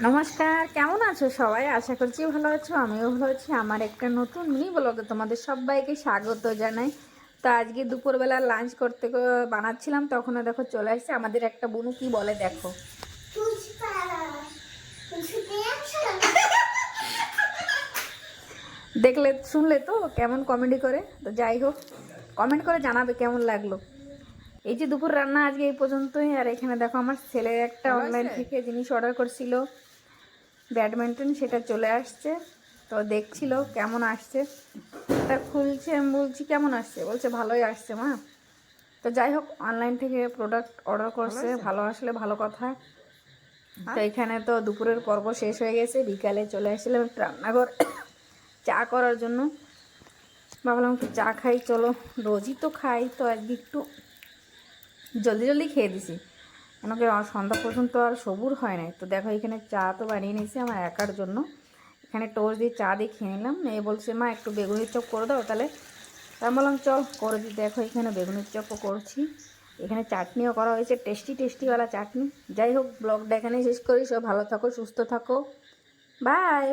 নমস্কার, কেমন আছো সবাই? আশা করছি ভালো আছো, আমিও ভালো আছি। আমার একটা নতুন মিনি ব্লগে তোমাদের সবাইকে স্বাগত জানাই। তো আজকে দুপুরবেলা লাঞ্চ করতে বানাচ্ছিলাম, তখন দেখো চলে আসছে আমাদের একটা বুনু। কি বলে দেখো, দেখলে শুনলে তো কেমন কমেডি করে। তো যাই হোক, কমেন্ট করে জানাবে কেমন লাগলো। এই যে দুপুর রান্না আজকে এই পর্যন্তই। আর এখানে দেখো আমার ছেলে একটা অনলাইন থেকে জিনিস অর্ডার করছিল, ব্যাডমিন্টন, সেটা চলে আসছে। তো দেখছিল কেমন আসছে, তা খুলছে। আমি বলছি কেমন আসছে, বলছে ভালোই আসছে মা। তো যাই হোক, অনলাইন থেকে প্রোডাক্ট অর্ডার করছে, ভালো আসলে ভালো কথা। তো এখানে তো দুপুরের পর্ব শেষ হয়ে গেছে, বিকালে চলে আসছিলাম একটু রান্নাঘর চা করার জন্য। ভাবলাম একটু চা খাই, চলো, রোজই তো খাই, তো আজকে একটু জলদি জলদি খেয়ে দিছি, কেন কি সন্ধ্যা পর্যন্ত আর সবুর হয় নাই। তো দেখো এখানে চা তো বানিয়ে নিয়েছি আমার একার জন্য। এখানে টোস্ট দিয়ে চা দিয়ে খেয়ে নিলাম। এ বলছে মা একটু বেগুনের চপ করে দাও তাহলে। তা আমি বললাম চল করে দিই। দেখো এখানে বেগুনের চপও করছি, এখানে চাটনিও করা হয়েছে, টেস্টি টেস্টিওয়ালা চাটনি। যাই হোক, ব্লগটা এখানে শেষ করি। সব ভালো থাকো, সুস্থ থাকো, বাই।